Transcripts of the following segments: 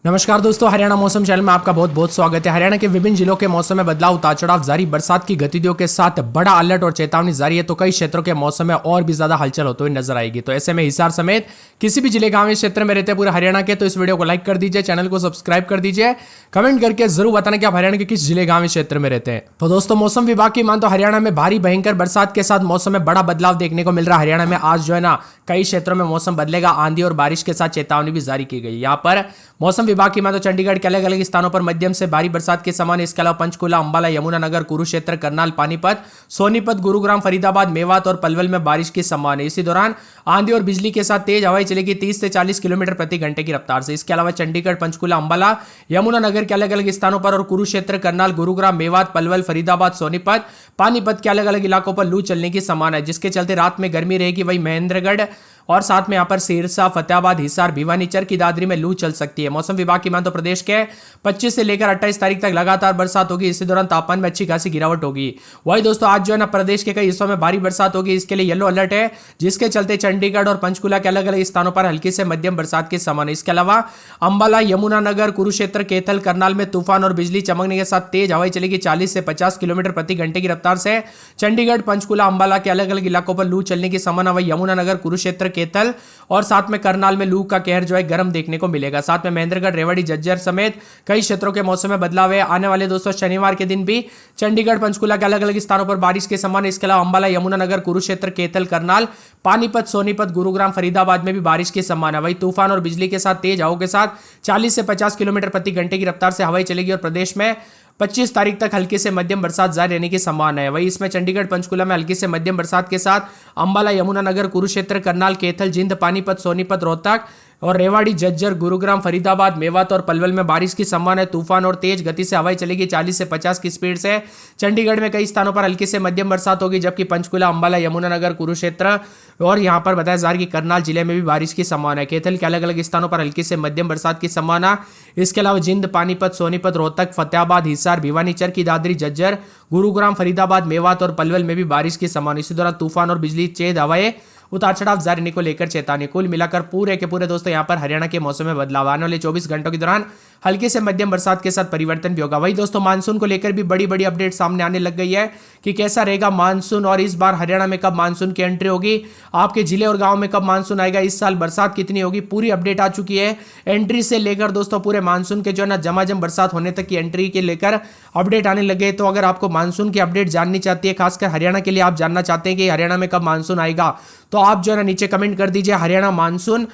नमस्कार दोस्तों, हरियाणा मौसम चैनल में आपका बहुत बहुत स्वागत है। हरियाणा के विभिन्न जिलों के मौसम में बदलाव, उतार चढ़ाव जारी, बरसात की गतिविधियों के साथ बड़ा अलर्ट और चेतावनी जारी है। तो कई क्षेत्रों के मौसम में और भी ज्यादा हलचल होते हुए नजर आएगी। तो ऐसे में हिसार समेत किसी भी जिले गांव क्षेत्र में रहते पूरे हरियाणा के, तो इस वीडियो को लाइक कर दीजिए, चैनल को सब्सक्राइब कर दीजिए, कमेंट करके जरूर बताना कि आप हरियाणा के किस जिले गांव क्षेत्र में रहते हैं। तो दोस्तों, मौसम विभाग की मान तो हरियाणा में भारी भयंकर बरसात के साथ मौसम में बड़ा बदलाव देखने को मिल रहा है। हरियाणा में आज जो है ना कई क्षेत्रों में मौसम बदलेगा, आंधी और बारिश के साथ चेतावनी भी जारी की गई। यहाँ पर मौसम विभाग की मान तो चंडीगढ़ के अलग अलग स्थानों पर मध्यम से भारी बरसात के समान, इसके अलावा पंचकुला, अंबाला, यमुनानगर, कुरुक्षेत्र, करनाल, पानीपत, सोनीपत, गुरुग्राम, फरीदाबाद, मेवात और पलवल में बारिश की संभावना है। इसी दौरान आंधी और बिजली के साथ तेज हवाएं चलेगी 30 से 40 किलोमीटर प्रति घंटे की रफ्तार से। इसके अलावा चंडीगढ़, पंचकुला, अंबाला, यमुनानगर के अलग अलग स्थानों पर और कुरुक्षेत्र, करनाल, गुरुग्राम, मेवात, पलवल, फरीदाबाद, सोनीपत, पानीपत के अलग अलग इलाकों पर लू चलने की संभावना है, जिसके चलते रात में गर्मी रहेगी। वही महेंद्रगढ़ और साथ में यहां पर सिरसा, फतेहाबाद, हिसार, भिवानी, चरखी दादरी में लू चल सकती है। मौसम विभाग की मान तो प्रदेश के 25 से लेकर 28 तारीख तक लगातार बरसात होगी। इसी दौरान तापमान में अच्छी खासी गिरावट होगी। वही दोस्तों, आज जो है ना प्रदेश के कई हिस्सों में भारी बरसात होगी, इसके लिए येलो अलर्ट है, जिसके चलते चंडीगढ़ और पंचकुला के अलग अलग स्थानों पर हल्की से मध्यम बरसात की संभावना। इसके अलावा अंबाला, यमुनानगर, कुरुक्षेत्र, कैथल, करनाल में तूफान और बिजली चमकने के साथ तेज हवाएं चलेगी 40 से 50 किलोमीटर प्रति घंटे की रफ्तार से। चंडीगढ़, पंचकुला, अंबाला के अलग अलग इलाकों पर लू चलने की संभावना। वही यमुनानगर, कुरुक्षेत्र, कैथल और साथ में करनाल में लू का कहर जो है गर्म देखने को मिलेगा। साथ में महेंद्रगढ़, रेवाड़ी, झज्जर समेत कई क्षेत्रों के मौसम में बदलाव है। आने वाले दोस्तों शनिवार के दिन भी चंडीगढ़, पंचकुला के अलग अलग स्थानों पर बारिश के संभावना। इसके अलावा अंबाला, यमुनानगर, कुरुक्षेत्र, कैथल, करनाल, पानीपत, सोनीपत, गुरुग्राम, फरीदाबाद में भी बारिश की संभावना। वही तूफान और बिजली के साथ तेज हवाओं के साथ 40 से 50 किलोमीटर प्रति घंटे की रफ्तार से हवाएं चलेगी और प्रदेश में 25 तारीख तक हल्की से मध्यम बरसात जारी रहने की संभावना है। वही इसमें चंडीगढ़, पंचकुला में हल्की से मध्यम बरसात के साथ अंबाला, यमुनानगर, कुरुक्षेत्र, करनाल, कैथल, जिंद, पानीपत, सोनीपत, रोहतक और रेवाड़ी, झज्जर, गुरुग्राम, फरीदाबाद, मेवात और पलवल में बारिश की संभावना है। तूफान और तेज गति से हवाएं चलेगी 40 से 50 की स्पीड से। चंडीगढ़ में कई स्थानों पर हल्की से मध्यम बरसात होगी, जबकि पंचकुला, अंबाला, यमुनानगर, कुरुक्षेत्र और यहां पर बताया जा रहा है कि करनाल जिले में भी बारिश की संभावना है। कैथल के अलग अलग स्थानों पर हल्की से मध्यम बरसात की संभावना। इसके अलावा जिंद, पानीपत, सोनीपत, रोहतक, फतेहाबाद, हिसार, भिवानी, चरखी दादरी, झज्जर, गुरुग्राम, फरीदाबाद, मेवात और पलवल में भी बारिश की संभावना। इसी दौरान तूफान और बिजली, तेज हवाएं, उतार चढ़ाव जारी रहने को लेकर चेतावनी। कुल मिलाकर पूरे के पूरे दोस्तों यहाँ पर हरियाणा के मौसम में बदलाव। आने वाले 24 घंटों के दौरान हल्के से मध्यम बरसात के साथ परिवर्तन भी होगा। वही दोस्तों, मानसून को लेकर भी बड़ी बड़ी अपडेट सामने आने लग गई है कि कैसा रहेगा मानसून और इस बार हरियाणा में कब मानसून की एंट्री होगी, आपके जिले और गांव में कब मानसून आएगा, इस साल बरसात कितनी होगी, पूरी अपडेट आ चुकी है। एंट्री से लेकर दोस्तों पूरे मानसून के जो है ना झमाझम बरसात होने तक की एंट्री के लेकर अपडेट आने लगे। तो अगर आपको मानसून की अपडेट जाननी चाहती है, खासकर हरियाणा के लिए आप जानना चाहते हैं कि हरियाणा में कब मानसून आएगा, तो आप जो है ना नीचे कमेंट कर दीजिए हरियाणा मानसून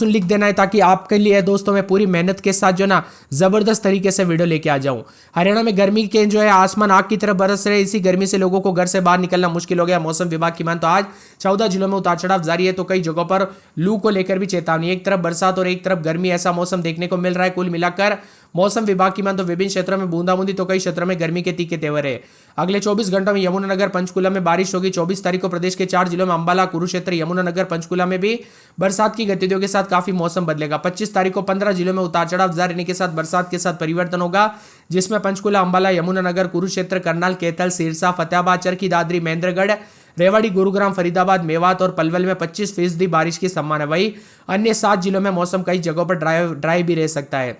लिख देना है, ताकि आपके लिए दोस्तों मैं पूरी मेहनत के साथ जो ना जबरदस्त तरीके से वीडियो लेके आ जाऊं। हरियाणा में गर्मी के जो है आसमान आग की तरफ बरस रहे, इसी गर्मी से लोगों को घर से बाहर निकलना मुश्किल हो गया। मौसम विभाग की मान तो आज 14 जिलों में उतार चढ़ाव जारी है, तो कई जगहों पर लू को लेकर भी चेतावनी। एक तरफ बरसात और एक तरफ गर्मी, ऐसा मौसम देखने को मिल रहा है। कुल मिलाकर मौसम विभाग की मान तो विभिन्न क्षेत्रों में बूंदाबूंदी, तो कई क्षेत्रों में गर्मी के तीखे तेवर है। अगले 24 घंटों में यमुनानगर, पंचकुला में बारिश होगी। 24 तारीख को प्रदेश के 4 जिलों में अंबाला, कुरुक्षेत्र, यमुनानगर, पंचकुला में भी बरसात की गतिविधियों के साथ काफी मौसम बदलेगा। 25 तारीख को 15 जिलों में उतार चढ़ाव जारी रहने के साथ बरसात के साथ परिवर्तन होगा, जिसमें पंचकुला, अंबाला, यमुनानगर, कुरुक्षेत्र, करनाल, कैथल, सिरसा, फतेहाबाद, चरखी दादरी, महेंद्रगढ़, रेवाड़ी, गुरुग्राम, फरीदाबाद, मेवात और पलवल में 25% बारिश की संभावना है। वही अन्य 7 जिलों में मौसम कई जगहों पर ड्राई भी रह सकता है।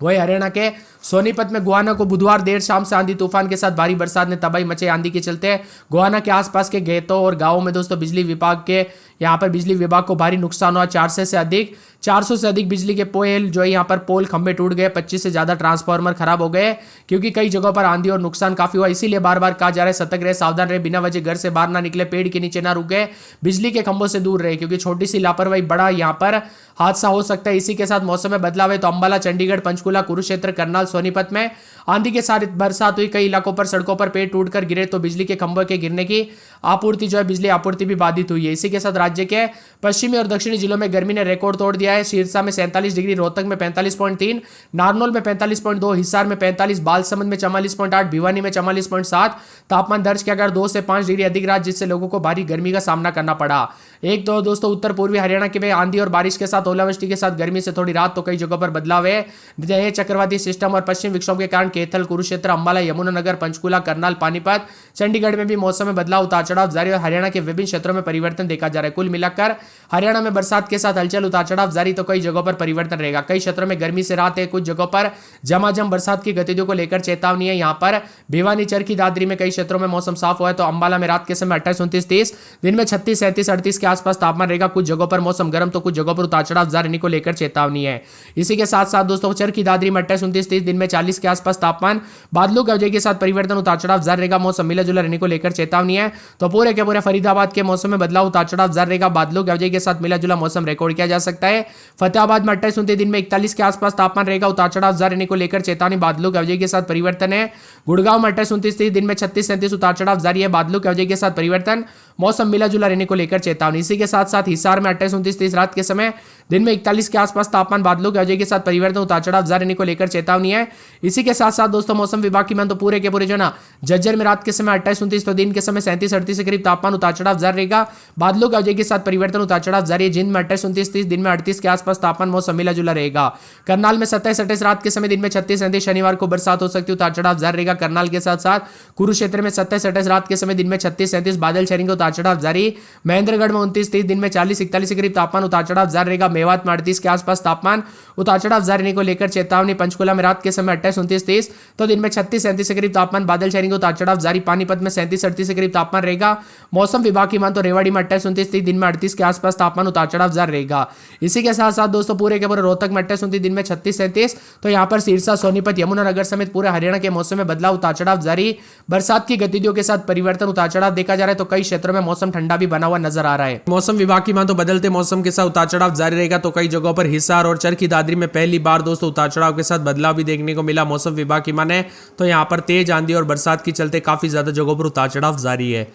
वही हरियाणा के सोनीपत में गोहाना को बुधवार देर शाम से आंधी तूफान के साथ भारी बरसात ने तबाही मचाई। आंधी के चलते गोहाना के आसपास के खेतों और गांवों में दोस्तों बिजली विभाग को भारी नुकसान हुआ। 400 से अधिक बिजली के पोल जो है यहाँ पर पोल खंभे टूट गए। 25 से ज्यादा ट्रांसफार्मर खराब हो गए, क्योंकि कई जगहों पर आंधी और नुकसान काफी हुआ। इसीलिए बार बार कहा जा रहा है सतर्क रहे, सावधान रहे, बिना वजह घर से बाहर ना निकले, पेड़ के नीचे ना रुके, बिजली के खंभों से दूर रहे, क्योंकि छोटी सी लापरवाही बड़ा यहाँ पर हादसा हो सकता है। इसी के साथ मौसम में बदलाव है, तो अंबाला, चंडीगढ़, पंचकुला, कुरुक्षेत्र, करनाल, सोनीपत में आंधी के साथ बरसात हुई। कई इलाकों पर सड़कों पर पेड़ टूटकर गिरे, तो बिजली के खंभों के गिरने की आपूर्ति जो है बिजली आपूर्ति भी बाधित हुई है। इसी के साथ राज्य के पश्चिमी और दक्षिणी जिलों में गर्मी ने रिकॉर्ड तोड़ दिया है। सिरसा में 47 डिग्री, रोहतक में 45.3, नारनौल में 45.2, हिसार में 45, बालसमंद में 44.8, भिवानी में 44.7 तापमान दर्ज किया गया। 2 से 5 डिग्री अधिक रहा, जिससे लोगों को भारी गर्मी का सामना करना पड़ा। एक तो दोस्तों उत्तर पूर्वी हरियाणा के में आंधी और बारिश के साथ ओलावृष्टि के साथ गर्मी से थोड़ी राहत, तो कई जगहों पर बदलाव है। चक्रवाती सिस्टम और पश्चिम विक्षोभ के कारण कैथल, कुरुक्षेत्र, अंबाला, यमुनानगर, पंचकुला, करनाल, पानीपत, चंडीगढ़ में भी मौसम में बदलाव उतार चढ़ाव जारी और हरियाणा के विभिन्न क्षेत्रों में परिवर्तन देखा जा रहा है। कुल मिलाकर हरियाणा में बरसात के साथ हलचल उतार चढ़ाव जारी, तो कई जगहों पर परिवर्तन रहेगा। कई क्षेत्रों में गर्मी से राहत है, कुछ जगहों पर झमाझम बरसात की गतिविधियों को लेकर चेतावनी है। यहाँ पर भिवानी, चरखी दादरी में कई क्षेत्रों में मौसम साफ हुआ है, तो अंबाला में रात के समय 28, 29, 30, दिन में 36, 37, 38 के आसपास तापमान रहेगा। कुछ जगहों पर मौसम गर्म तो कुछ जगहों पर उतार चढ़ाव जारी को लेकर चेतावनी है। इसी के साथ साथ दोस्तों चरखी दादरी में 28, 29, 30, दिन में 40 के आसपास तापमान, बादलों की वजह के साथ परिवर्तन उतार चढ़ाव जारी रहेगा। मौसम मिला जुला रहने को लेकर चेतावनी है। तो पूरे के पूरे फरीदाबाद के मौसम में बदलाव उतार चढ़ाव जारी रहेगा। बादलों की वजह के साथ मिला जुला मौसम रिकॉर्ड किया जा सकता है। फतेहाबाद में 28, 29, दिन में 41 के आसपास तापमान रहेगा। उतार चढ़ाव जारी रहने को लेकर चेतावनी, बादलों की वजह के साथ परिवर्तन है। गुड़गांव में 28, 29, 30, दिन में 36, 37 उतार चढ़ाव जारी है। बादलों की वजह के साथ परिवर्तन, मौसम मिला जुला रहने को लेकर चेतावनी। इसी के साथ साथ हिसार में 28, 29, 30 रात के समय, दिन में 41 के आसपास तापमान, बादलों की वजह के साथ परिवर्तन उतार चढ़ाव जारी रहने को लेकर चेतावनी है। इसी के साथ साथ दोस्तों मौसम विभाग की मान तो पूरे के पूरे जो ना झज्जर में रात के समय 28, 29, तो दिन के समय 37, 38 के करीब तापमान, उतार चढ़ाव जारी रहेगा। बादलों की वजह के साथ परिवर्तन उतार चढ़ाव जारी है। जिंद में 28, 29, 30, दिन में 38 के आसपास तापमान, मौसम मिला जुला रहेगा। करनाल में 27, 28 रात के समय, दिन में 36, 37, शनिवार को बरसात हो सकती है, उतार चढ़ाव जारी रहेगा। करनाल के साथ साथ कुरुक्षेत्र में 27, 28 रात के समय, दिन में 36, 37 बादल छाएंगे, उतार चढ़ाव जारी। महेंद्रगढ़ में 29, 30, दिन में 40, 41 के करीब तापमान, उतार चढ़ाव जारी रहेगा। मेवात में 38 के आसपास तापमान, उतार चढ़ाव जारी रहने को लेकर चेतावनी। पंचकुला में रात के समय 28, 29, 30, तो दिन में 36, 37 के करीब तापमान, बादल छाएंगे, उतार चढ़ाव जारी। पानीपत में 37, 38 के करीब तापमान रहेगा। मौसम विभाग की मान तो रेवाड़ी में 28, 29, 30, दिन में 38 के आसपास तापमान, उतार चढ़ाव जारी रहेगा। इसी के साथ साथ दोस्तों पूरे के पूरे रोहतक में 28, 29, दिन में 36, 37, तो यहाँ पर सिरसा, सोनीपत, यमुनानगर समेत पूरे हरियाणा के मौसम में बदलाव, उतार चढ़ाव जारी। बरसात की गतिविधियों के साथ परिवर्तन, उतार चढ़ाव देखा जा रहा है, तो कई क्षेत्रों में मौसम ठंडा भी बना हुआ नजर आ रहा है। मौसम विभाग की मान तो बदलते मौसम के साथ उतार चढ़ाव जारी रहेगा, तो कई जगहों पर हिसार और चरखी दादरी में पहली बार दोस्तों उतार चढ़ाव के साथ बदलाव भी देखने को मिला। मौसम विभाग की माने तो यहाँ पर तेज आंधी और बरसात के चलते काफी ज्यादा जगहों पर उतार चढ़ाव जारी है।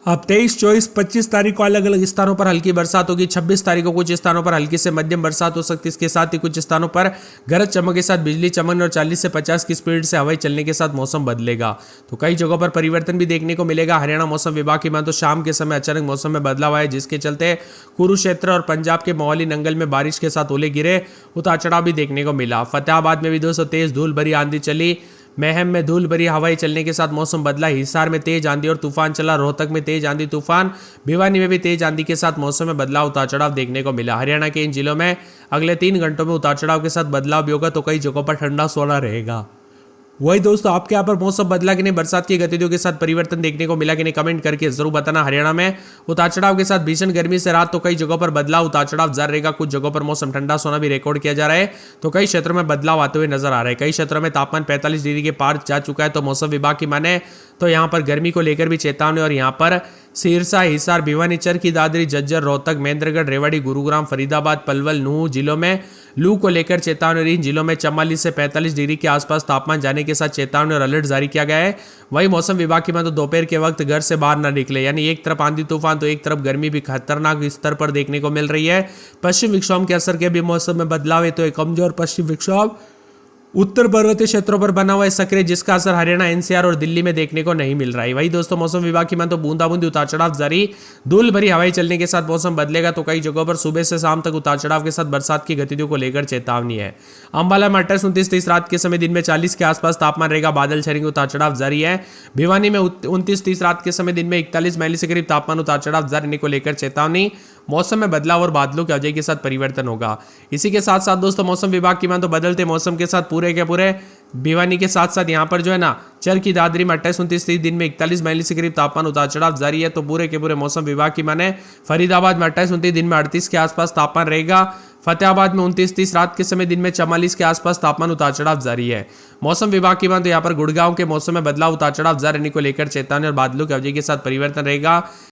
अब 23, 24, 25 तारीख को अलग अलग स्थानों पर हल्की बरसात होगी। 26 तारीख को कुछ स्थानों पर हल्की से मध्यम बरसात हो सकती है। इसके साथ ही कुछ स्थानों पर गरज चमक के साथ बिजली चमकने और 40 से 50 की स्पीड से हवाई चलने के साथ मौसम बदलेगा, तो कई जगहों पर परिवर्तन भी देखने को मिलेगा। हरियाणा मौसम विभाग की मान तो शाम के समय अचानक मौसम में बदलाव आया, जिसके चलते कुरुक्षेत्र और पंजाब के मोहाली, नंगल में बारिश के साथ ओले गिरे, उतार चढ़ाव भी देखने को मिला। फतेहाबाद में भी दोस्तों तेज धूल भरी आंधी चली। महम में धूल भरी हवाएं चलने के साथ मौसम बदला। हिसार में तेज आंधी और तूफान चला। रोहतक में तेज आंधी तूफान। भिवानी में भी तेज आंधी के साथ मौसम में बदलाव, उतार चढ़ाव देखने को मिला। हरियाणा के इन जिलों में अगले 3 घंटों में उतार चढ़ाव के साथ बदलाव भी होगा, तो कई जगहों पर ठंडा सोना रहेगा। वही दोस्तों आपके यहाँ पर मौसम बदला कि नहीं, बरसात की गतिविधियों के साथ परिवर्तन देखने को मिला कि नहीं, कमेंट करके जरूर बताना। हरियाणा में उतार चढ़ाव के साथ भीषण गर्मी से रात, तो कई जगहों पर बदलाव, उतार चढ़ाव जारी रहेगा। कुछ जगहों पर मौसम ठंडा सोना भी रिकॉर्ड किया जा रहा है, तो कई क्षेत्रों में बदलाव आते हुए नजर आ रहा है। कई क्षेत्रों में तापमान 45 डिग्री के पार जा चुका है, तो मौसम विभाग की माने तो यहाँ पर गर्मी को लेकर भी चेतावनी। और यहाँ पर सिरसा, हिसार, भिवानी, चरखी दादरी, झज्जर, रोहतक, महेंद्रगढ़, रेवाड़ी, गुरुग्राम, फरीदाबाद, पलवल, नूह जिलों में लू को लेकर चेतावनी। और इन जिलों में 44 से 45 डिग्री के आसपास तापमान जाने के साथ चेतावनी और अलर्ट जारी किया गया है। वही मौसम विभाग की माने तो दोपहर के वक्त घर से बाहर न निकले, यानी एक तरफ आंधी तूफान तो एक तरफ गर्मी भी खतरनाक स्तर पर देखने को मिल रही है। पश्चिम विक्षोभ के असर के भी मौसम में बदलाव है, तो एक कमजोर पश्चिम विक्षोभ उत्तर पर्वतीय क्षेत्रों पर बना हुआ है सक्रिय, जिसका असर हरियाणा, एनसीआर और दिल्ली में देखने को नहीं मिल रहा है। वही दोस्तों मौसम विभाग की मान तो बूंदाबूंदी, उतार चढ़ाव जारी। धूल भरी हवाएं चलने के साथ मौसम बदलेगा, तो कई जगहों पर सुबह से शाम तक उतार चढ़ाव के साथ बरसात की गतिविधियों को लेकर चेतावनी है। अंबाला में 28, 29, 30 रात के समय, दिन में 40 के आसपास तापमान रहेगा। बादल छाएंगे, उतार चढ़ाव जारी है। भिवानी में 29, 30 रात के समय, दिन में 41, 42 के करीब तापमान, उतार चढ़ाव जारी रहने को लेकर चेतावनी। मौसम में बदलाव और बादलों की वजह के साथ परिवर्तन होगा। इसी के साथ साथ दोस्तों मौसम विभाग की मान तो बदलते मौसम के साथ पूरे के पूरे भिवानी के साथ साथ यहाँ पर जो है ना चरखी दादरी में 28, 29, 30, दिन में 41, 42 के करीब तापमान, उतार चढ़ाव जारी है। तो पूरे के पूरे मौसम विभाग की माने फरीदाबाद में 28, 29, दिन में 38 के आसपास तापमान रहेगा। फतेहाबाद में 29, 30 रात के समय, दिन में 44 के आसपास तापमान, उतार चढ़ाव जारी है। मौसम विभाग की मान तो यहाँ पर गुड़गांव के मौसम में बदलाव, उतार चढ़ाव जारी रहने को लेकर चेतावनी और बादलों की वजह के साथ परिवर्तन रहेगा।